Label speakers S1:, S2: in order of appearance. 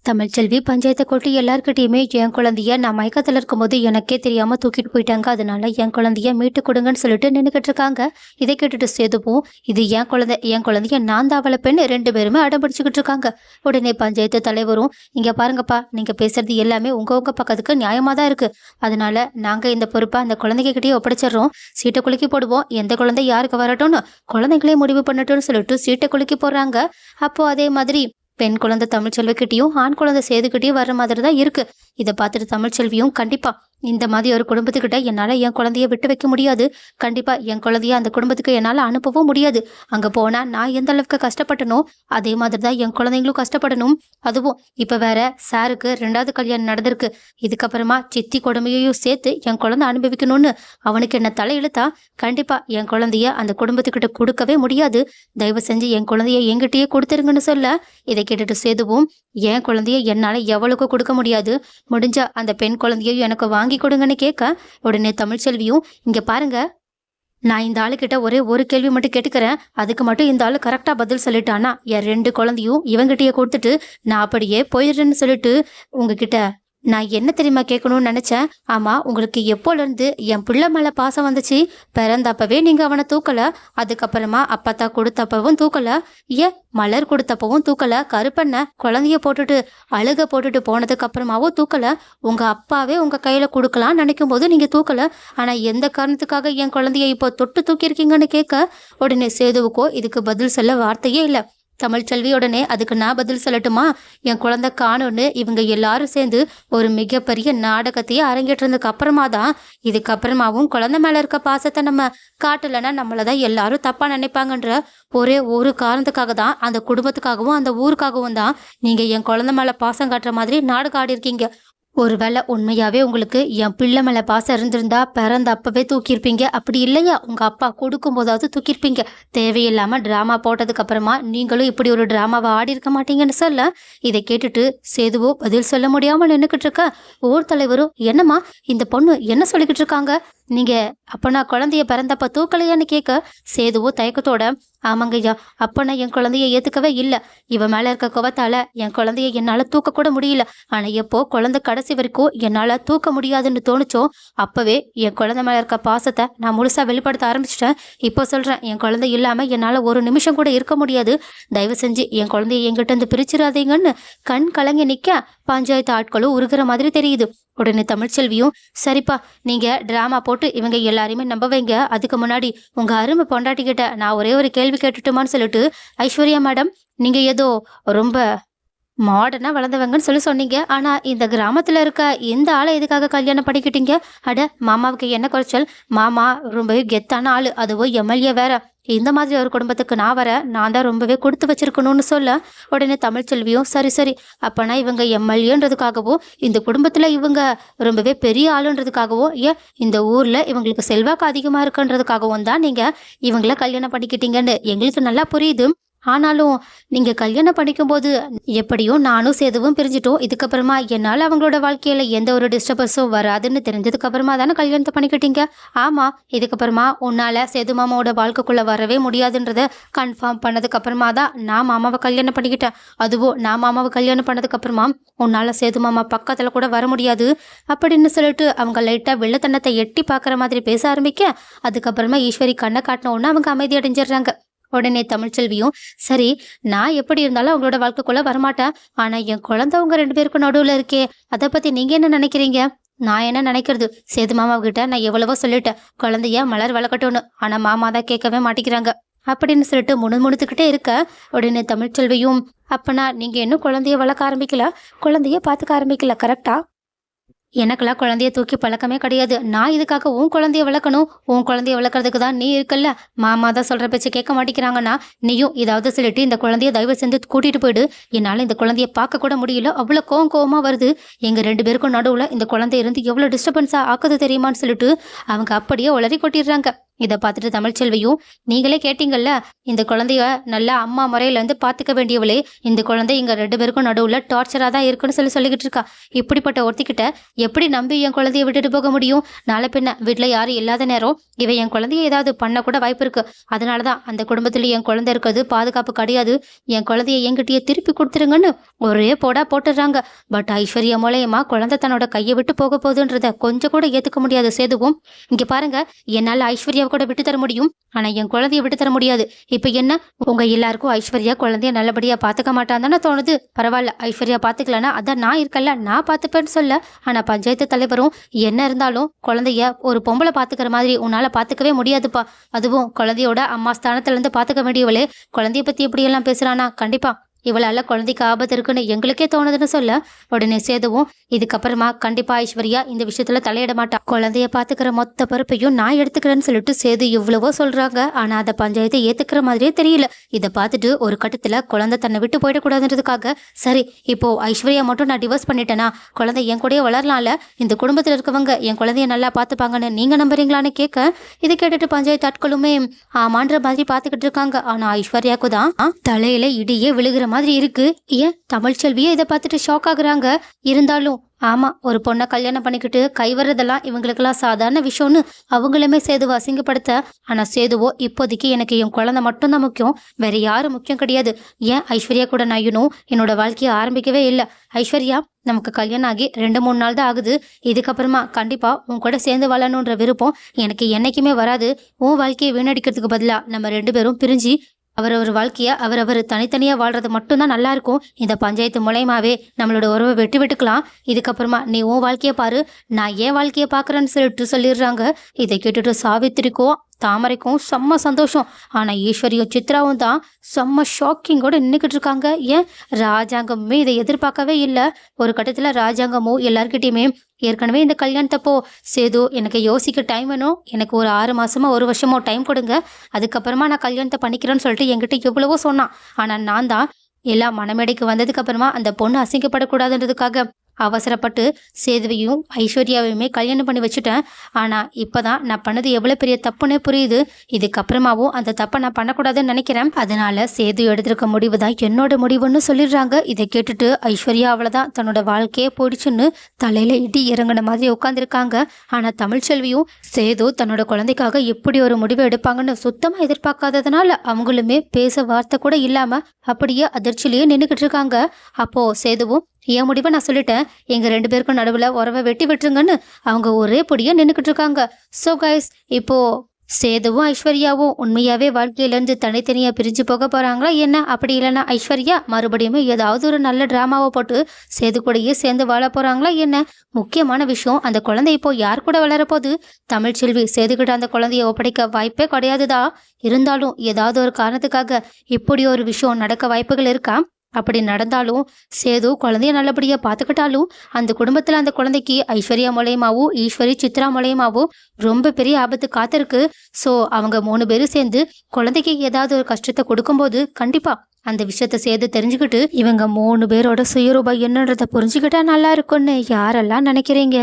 S1: தமிழ்ச்செல்வி பஞ்சாயத்தை கூட்டி எல்லார்கிட்டயுமே என் குழந்தைய நான் மயக்கத்தில் இருக்கும்போது எனக்கே தெரியாம தூக்கிட்டு போயிட்டாங்க. அதனால என் குழந்தைய மீட்டு கொடுங்கன்னு சொல்லிட்டு நின்றுக்கிட்டு இருக்காங்க. இதை கேட்டுட்டு சேதுவும், இது என் குழந்தைய நான் தான் வளர்ப்பேன்னு ரெண்டு பேருமே அடம்பிடிச்சுக்கிட்டு இருக்காங்க. உடனே பஞ்சாயத்து தலைவரும், இங்க பாருங்கப்பா, நீங்க பேசுறது எல்லாமே உங்க பக்கத்துக்கு நியாயமா தான் இருக்கு. அதனால நாங்க இந்த பொறுப்பை அந்த குழந்தைங்க கிட்டயே ஒப்படைச்சிடறோம். சீட்டை குலுக்கி போடுவோம். எந்த குழந்தை யாருக்கு வரட்டும்னு குழந்தைங்களே முடிவு பண்ணட்டும்னு சொல்லிட்டு சீட்டை குலுக்கி போடுறாங்க. அப்போ அதே மாதிரி பெண் குழந்தை தமிழ்ச்செல்விக்கிட்டையும் ஆண் குழந்தை சேதுக்கிட்டையும் வர்ற மாதிரி தான் இருக்கு. இதை பார்த்துட்டு தமிழ்ச்செல்வியும், கண்டிப்பா இந்த மாதிரி ஒரு குடும்பத்துக்கிட்ட என்னால் என் குழந்தைய விட்டு வைக்க முடியாது. கண்டிப்பா என் குழந்தைய அந்த குடும்பத்துக்கு என்னால் அனுப்பவும் முடியாது. அங்கே போனால் நான் எந்த அளவுக்கு கஷ்டப்பட்டனோ அதே மாதிரி தான் என் குழந்தைங்களும் கஷ்டப்படணும். அதுவும் இப்போ வேற சாருக்கு 2வது கல்யாணம் நடந்திருக்கு. இதுக்கப்புறமா சித்தி கொடுமையையும் சேர்த்து என் குழந்தை அனுபவிக்கணும்னு அவனுக்கு என்ன தலையிழுத்தா கண்டிப்பா என் குழந்தைய அந்த குடும்பத்துக்கிட்ட கொடுக்கவே முடியாது. தயவு செஞ்சு என் குழந்தைய என்கிட்டயே கொடுத்துருங்கன்னு சொல்ல, இதை கேட்டுட்டு சேதுவும், என் குழந்தைய என்னால் எவ்வளவுக்கு கொடுக்க முடியாது, முடிஞ்சா அந்த பெண் குழந்தையும் எனக்கு வாங்கி கொடுங்கன்னு கேட்க, உடனே தமிழ்ச்செல்வியும், இங்க பாருங்க, நான் இந்த ஆளுக்கிட்ட ஒரே ஒரு கேள்வி மட்டும் கேட்டுக்கிறேன். அதுக்கு மட்டும் இந்த ஆளு கரெக்டா பதில் சொல்லிட்டானா என் 2 குழந்தையும் இவங்கிட்டயே கொடுத்துட்டு நான் அப்படியே போயிடுறேன்னு சொல்லிட்டு உங்ககிட்ட நான் என்ன தெரியுமா கேட்கணும்னு நினைச்சேன். ஆமா, உங்களுக்கு எப்போலேருந்து என் பிள்ளை மேல பாசம் வந்துச்சு? பிறந்தப்பவே நீங்க அவனை தூக்கல, அதுக்கப்புறமா அப்பத்தா கொடுத்தப்பவும் தூக்கல, ஏன் மலர் கொடுத்தப்பவும் தூக்கல, கருப்பண்ண குழந்தைய போட்டுட்டு அழுக போட்டுட்டு போனதுக்கு அப்புறமாவும் தூக்கல, உங்க அப்பாவே உங்க கையில கொடுக்கலாம்னு நினைக்கும் போது நீங்க தூக்கல. ஆனா எந்த காரணத்துக்காக என் குழந்தைய இப்போ தொட்டு தூக்கியிருக்கீங்கன்னு கேட்க, உடனே சேதுவுக்கோ இதுக்கு பதில் சொல்ல வார்த்தையே இல்லை. தமிழ்ச்செல்வி உடனே, அதுக்கு நான் பதில் சொல்லட்டுமா? என் குழந்தை காணும்னு இவங்க எல்லாரும் சேர்ந்து ஒரு மிகப்பெரிய நாடகத்தையே அரங்கேற்றதுக்கு அப்புறமா தான், இதுக்கப்புறமாவும் குழந்தை மேல இருக்க பாசத்தை நம்ம காட்டலைன்னா நம்மளதான் எல்லாரும் தப்பா நினைப்பாங்கன்ற ஒரே ஒரு காரணத்துக்காக தான், அந்த குடும்பத்துக்காகவும் அந்த ஊருக்காகவும் தான் நீங்க என் குழந்தை மேல பாசம் காட்டுற மாதிரி நாடகம் ஆடி இருக்கீங்க. ஒருவேளை உண்மையாவே உங்களுக்கு என் பிள்ளை மேல பாசம் இருந்திருந்தா பிறந்த அப்பவே தூக்கியிருப்பீங்க. அப்படி இல்லையா உங்க அப்பா கொடுக்கும் போதாவது தூக்கியிருப்பீங்க. தேவையில்லாம டிராமா போட்டதுக்கு அப்புறமா நீங்களும் இப்படி ஒரு டிராமாவை ஆடி இருக்க மாட்டீங்கன்னு சொல்ல, இதை கேட்டுட்டு சேதுவோ பதில் சொல்ல முடியாம நின்றுக்கிட்டு இருக்க. ஊர் தலைவரும், என்னம்மா இந்த பொண்ணு என்ன சொல்லிக்கிட்டு இருக்காங்க? நீங்க அப்பனா குழந்தைய பிறந்தப்ப தூக்கலையான்னு கேட்க, சேதுவோ தயக்கத்தோட, ஆமாங்கய்யா, அப்ப நான் என் குழந்தைய ஏத்துக்கவே இல்லை. இவன் மேல இருக்க கோவத்தால என் குழந்தைய என்னால தூக்க கூட முடியல. ஆனா எப்போ குழந்தை கடைசி வரைக்கும் என்னால தூக்க முடியாதுன்னு தோணுச்சோ அப்பவே என் குழந்தை மேல இருக்க பாசத்தை நான் முழுசா வெளிப்படுத்த ஆரம்பிச்சிட்டேன். இப்போ சொல்றேன், என் குழந்தை இல்லாம என்னால ஒரு நிமிஷம் கூட இருக்க முடியாது. தயவு செஞ்சு என் குழந்தைய என்கிட்ட இருந்து பிரிச்சிடாதீங்கன்னு கண் கலங்கி நிக்க பஞ்சாயத்து ஆட்களும் உருகிற மாதிரி தெரியுது. உடனே தமிழ்ச்செல்வியும், சரிப்பா, நீங்க டிராமா போட்டு இவங்க எல்லாரையுமே நம்ப வைங்க. அதுக்கு முன்னாடி உங்க அருமை பொண்டாட்டிக்கிட்ட நான் ஒரே ஒரு கேள்வி கேட்டுட்டுமான்னு சொல்லிட்டு, ஐஸ்வர்யா மேடம், நீங்க ஏதோ ரொம்ப மாடர்னா வளர்ந்தவங்கன்னு சொன்னீங்க. ஆனா இந்த கிராமத்துல இருக்க இந்த ஆளை எதுக்காக கல்யாணம் பண்ணிக்கிட்டீங்க? அட, மாமாவுக்கு என்ன குறைச்சல்? மாமா ரொம்பவே கெத்தான ஆளு, அதுவும் எம்எல்ஏ வேற. இந்த மாதிரி ஒரு குடும்பத்துக்கு நான் தான் ரொம்பவே கொடுத்து வச்சிருக்கணும்னு சொல்ல, உடனே தமிழ்ச்செல்வியும், சரி சரி, அப்பனா இவங்க எம்எல்ஏன்றதுக்காகவும் இந்த குடும்பத்துல இவங்க ரொம்பவே பெரிய ஆளுன்றதுக்காகவும், ஏன் இந்த ஊர்ல இவங்களுக்கு செல்வாக்கு அதிகமா இருக்குன்றதுக்காகவும் தான் நீங்க இவங்கள கல்யாணம் பண்ணிக்கிட்டீங்கன்னு எங்களுக்கு நல்லா புரியுது. ஆனாலும் நீங்க கல்யாணம் பண்ணிக்கும் போது எப்படியும் நானும் சேதுவும் பிரிஞ்சிட்டோம். இதுக்கப்புறமா என்னால் அவங்களோட வாழ்க்கையில எந்த ஒரு டிஸ்டர்பன்ஸும் வராதுன்னு தெரிஞ்சதுக்கு அப்புறமா தானே கல்யாணத்தை பண்ணிக்கிட்டீங்க. ஆமா, இதுக்கப்புறமா உன்னால சேது மாமாவோட வாழ்க்கைக்குள்ள வரவே முடியாதுன்றத கன்ஃபார்ம் பண்ணதுக்கு அப்புறமா தான் நான் மாமாவை கல்யாணம் பண்ணிக்கிட்டேன். அதுவும் நான் மாமாவை கல்யாணம் பண்ணதுக்கு அப்புறமா உன்னால சேது மாமா பக்கத்துல கூட வர முடியாது அப்படின்னு சொல்லிட்டு அவங்க லைட்டா வெள்ளத்தன்னத்தை எட்டி பார்க்குற மாதிரி பேச ஆரம்பிக்க, அதுக்கப்புறமா ஈஸ்வரி கண்ணை காட்டின உடனே அவங்க அமைதி அடைஞ்சிடுறாங்க. உடனே தமிழ்ச்செல்வியும், சரி, நான் எப்படி இருந்தாலும் அவங்களோட வாழ்க்கைக்குள்ள வரமாட்டேன். ஆனா என் குழந்தை உங்க 2 பேருக்கும் நடுவுல இருக்கே, அதை பத்தி நீங்க என்ன நினைக்கிறீங்க? நான் என்ன நினைக்கிறது, சேது மாமா கிட்ட நான் எவ்வளவோ சொல்லிட்டேன், குழந்தைய மலர் வளர்க்கட்டும்னு. ஆனா மாமா தான் கேட்கவே மாட்டேங்கிறாங்க அப்படின்னு சொல்லிட்டு முணுமுணுத்துக்கிட்டே இருக்க, உடனே தமிழ்ச்செல்வியும், அப்பனா நீங்க இன்னும் குழந்தைய வளர்க்க ஆரம்பிக்கல, குழந்தைய பார்த்துக்க ஆரம்பிக்கல, கரெக்டா? எனக்கெல்லாம் குழந்தைய தூக்கி பழக்கமே கிடையாது. நான் இதுக்காக உன் குழந்தைய வளர்க்கணும்? உன் குழந்தைய வளர்க்கறதுக்கு தான் நீ இருக்கல்ல. மாமா தான் சொல்ற பேச்சு கேட்க மாட்டேங்கிறாங்கன்னா நீயும் ஏதாவது சொல்லிட்டு இந்த குழந்தைய தயவு செஞ்சு கூட்டிட்டு போயிடு. என்னால இந்த குழந்தைய பார்க்க கூட முடியல, அவ்வளவு கோவமா வருது. எங்க 2 பேருக்கும் நடுவுல இந்த குழந்தை இருந்து எவ்வளவு டிஸ்டர்பன்ஸா ஆக்குது தெரியுமான்னு சொல்லிட்டு அவங்க அப்படியே உளறி கொட்டிடுறாங்க. இதை பார்த்துட்டு தமிழ்ச்செல்வியும், நீங்களே கேட்டீங்கல்ல, இந்த குழந்தைய நல்லா அம்மா முறையில இருந்து பார்த்துக்க வேண்டியவளே, இந்த குழந்தை இங்க 2 பேருக்கும் நடுவுல டார்ச்சரா தான் இருக்குன்னு சொல்லிக்கிட்டு இருக்கா. இப்படிப்பட்ட ஒருத்திக்கிட்ட எப்படி நம்பி என் குழந்தைய விட்டுட்டு போக முடியும்? நாளை பின்ன வீட்டுல யாரும் இல்லாத நேரம் இவ என் குழந்தைய ஏதாவது பண்ண கூட வாய்ப்பு இருக்கு. அதனாலதான் அந்த குடும்பத்துல என் குழந்தை இருக்கிறது பாதுகாப்பு கிடையாது. என் குழந்தைய என்கிட்டயே திருப்பி கொடுத்துருங்கன்னு ஒரே போடா போட்டுடுறாங்க. பட் ஐஸ்வர்யா மூலயமா குழந்தை தன்னோட கையை விட்டு போக போகுதுன்றத கொஞ்சம் கூட ஏத்துக்க முடியாது சேதுவும். இங்க பாருங்க, என்னால ஐஸ்வர்யாவை கூட விட்டு தர முடியும், ஆனா என் குழந்தைய விட்டு தர முடியாது. இப்ப என்ன, உங்க எல்லாருக்கும் ஐஸ்வர்யா குழந்தைய நல்லபடியா பாத்துக்க மாட்டான்னு தோணுது. பரவாயில்ல, ஐஸ்வர்யா பாத்துக்கலன்னா அதான் நான் இருக்கல, நான் பாத்துப்பேன்னு சொல்ல. ஆனா பஞ்சாயத்து தலைவரும், என்ன இருந்தாலும் குழந்தைய ஒரு பொம்பளை பாத்துக்கிற மாதிரி உன்னால பாத்துக்கவே முடியாதுப்பா. அதுவும் குழந்தையோட அம்மா ஸ்தானத்துல இருந்து பாத்துக்க வேண்டியவளே குழந்தைய பத்தி இப்படி எல்லாம் பேசுறானா? கண்டிப்பா இவளால குழந்தைக்கு ஆபத்து இருக்குன்னு எங்களுக்கே தோணுதுன்னு சொல்ல, உடனே சேதுவும், இதுக்கப்புறமா கண்டிப்பா ஐஸ்வர்யா இந்த விஷயத்துல தலையிட மாட்டா, குழந்தைய பாத்துக்கிற மொத்த பொறுப்பையும் நான் எடுத்துக்கிறேன்னு சொல்லிட்டு சேது இவ்வளவோ சொல்றாங்க. ஆனா அதை பஞ்சாயத்தை ஏத்துக்கிற மாதிரியே தெரியல. இதை பார்த்துட்டு ஒரு கட்டத்துல குழந்தை தன்னை விட்டு போயிடக்கூடாதுன்றதுக்காக, சரி இப்போ ஐஸ்வர்யா மட்டும் நான் டிவோர்ஸ் பண்ணிட்டேனா, குழந்தை என் கூடயே வளரலாம்ல, இந்த குடும்பத்துல இருக்கவங்க என் குழந்தைய நல்லா பாத்துப்பாங்கன்னு நீங்க நம்புறீங்களான்னு கேட்க, இதை கேட்டுட்டு பஞ்சாயத்து ஆட்களுமே ஆமான்ற மாதிரி பாத்துக்கிட்டு இருக்காங்க. ஆனா ஐஸ்வர்யாவுக்கு தான் தலையில இடியே விழுகிற மாதிரி இருக்கு. ஏன் தமிழ்ச்செல்வியே இதை பார்த்துட்டு ஷாக் ஆகுறாங்க. இருந்தாலும் ஆமா, ஒரு பொண்ணை கல்யாணம் பண்ணிக்கிட்டு கை வர்றதெல்லாம் இவங்களுக்கெல்லாம் சாதாரண விஷயம்னு அவங்களுமே சேதுவை அசிங்கப்படுத்த, ஆனா சேதுவோ இப்போதைக்கு எனக்கு என் குழந்தை மட்டும்தான் முக்கியம், வேற யாரும் முக்கியம் கிடையாது. ஏன் ஐஸ்வர்யா கூட நான் என்னோட வாழ்க்கையை ஆரம்பிக்கவே இல்லை. ஐஸ்வர்யா, நமக்கு கல்யாணம் ஆகி 2-3 நாள் தான் ஆகுது. இதுக்கப்புறமா கண்டிப்பா உன் கூட சேர்ந்து வாழணுன்ற விருப்பம் எனக்கு என்னைக்குமே வராது. உன் வாழ்க்கையை வீணடிக்கிறதுக்கு பதிலா நம்ம 2 பேரும் பிரிஞ்சு அவரவர் வாழ்க்கைய அவரவர் தனித்தனியா வாழ்றது மட்டும்தான் நல்லா இருக்கும். இந்த பஞ்சாயத்து மூலயமாவே நம்மளோட உறவை வெட்டி விட்டுக்கலாம். இதுக்கப்புறமா நீ உன் வாழ்க்கைய பாரு, நான் ஏன் வாழ்க்கைய பாக்குறேன்னு சொல்லிடுறாங்க. இதை கேட்டுட்டு சாவித்திரிக்கும் தாமரைக்கும் செம்ம சந்தோஷம். ஆனா ஈஸ்வரியும் சித்ராவும் தான் செம்ம ஷாக்கிங்கோட நின்றுக்கிட்டு இருக்காங்க. ஏன், ராஜாங்கமே இதை எதிர்பார்க்கவே இல்லை. ஒரு கட்டத்துல ராஜாங்கமும் எல்லார்கிட்டயுமே, ஏற்கனவே இந்த கல்யாணத்தப்போ சேது எனக்கு யோசிக்க டைம் வேணும், எனக்கு ஒரு 6 மாசமோ 1 வருஷமோ டைம் கொடுங்க, அதுக்கப்புறமா நான் கல்யாணத்தை பண்ணிக்கிறேன்னு சொல்லிட்டு என்கிட்ட எவ்வளவோ சொன்னான். ஆனா நான் தான் எல்லாம் மனமேடைக்கு வந்ததுக்கு அப்புறமா அந்த பொண்ணு அசிங்கப்படக்கூடாதுன்றதுக்காக அவசரப்பட்டு சேதுவையும் ஐஸ்வர்யாவையுமே கல்யாணம் பண்ணி வச்சுட்டேன். ஆனா இப்பதான் நான் பண்ணது எவ்வளவு பெரிய தப்புன்னே புரியுது. இதுக்கப்புறமாவும் அந்த தப்பை நான் பண்ணக்கூடாதுன்னு நினைக்கிறேன். அதனால சேது எடுத்திருக்க முடிவு தான் என்னோட முடிவுன்னு சொல்லிடுறாங்க. இதை கேட்டுட்டு ஐஸ்வர்யா அவ்வளவுதான், தன்னோட வாழ்க்கையே போயிடுச்சுன்னு தலையில இடி இறங்கின மாதிரி உட்காந்துருக்காங்க. ஆனா தமிழ்ச்செல்வியும் சேது தன்னோட குழந்தைக்காக எப்படி ஒரு முடிவை எடுப்பாங்கன்னு சுத்தமா எதிர்பார்க்காததுனால அவங்களுமே பேச வார்த்தை கூட இல்லாம அப்படியே அதிர்ச்சியிலேயே நின்றுக்கிட்டு இருக்காங்க. அப்போ சேதுவும், என் முடிவை நான் சொல்லிட்டேன், எங்க 2 பேருக்கும் நடுவுல உறவை வெட்டி விட்டுருங்கன்னு அவங்க ஒரே பொடியா நின்றுக்கிட்டு இருக்காங்க. ஸோ கைஸ், இப்போ சேதுவும் ஐஸ்வர்யாவும் உண்மையாவே வாழ்க்கையிலேருந்து தனித்தனியா பிரிஞ்சு போக போறாங்களா என்ன? அப்படி இல்லைன்னா ஐஸ்வர்யா மறுபடியும் ஏதாவது ஒரு நல்ல டிராமாவை போட்டு சேது கூடயே சேர்ந்து வாழ போறாங்களா என்ன? முக்கியமான விஷயம், அந்த குழந்தை இப்போ யார் கூட வளரப்போகுது? தமிழ்ச்செல்வி சேதுக்கிட்ட அந்த குழந்தைய ஒப்படைக்க வாய்ப்பே கிடையாதுதான். இருந்தாலும் ஏதாவது ஒரு காரணத்துக்காக இப்படி ஒரு விஷயம் நடக்க வாய்ப்புகள் இருக்கா? அப்படி நடந்தாலும் சேது குழந்தைய நல்லபடியா பார்த்துக்கிட்டாலும் அந்த குடும்பத்துல அந்த குழந்தைக்கு ஐஸ்வர்யா மூலயமாவும் ஈஸ்வரி சித்ரா மூலயமாவும் ரொம்ப பெரிய ஆபத்து காத்திருக்கு. ஸோ அவங்க 3 பேரும் சேர்ந்து குழந்தைக்கு ஏதாவது ஒரு கஷ்டத்தை கொடுக்கும்போது கண்டிப்பா அந்த விஷயத்த சேது தெரிஞ்சுக்கிட்டு இவங்க 3 பேரோட சுயரூபம் என்னன்றதை புரிஞ்சுக்கிட்டா நல்லா இருக்கும்னு யாரெல்லாம் நினைக்கிறீங்க?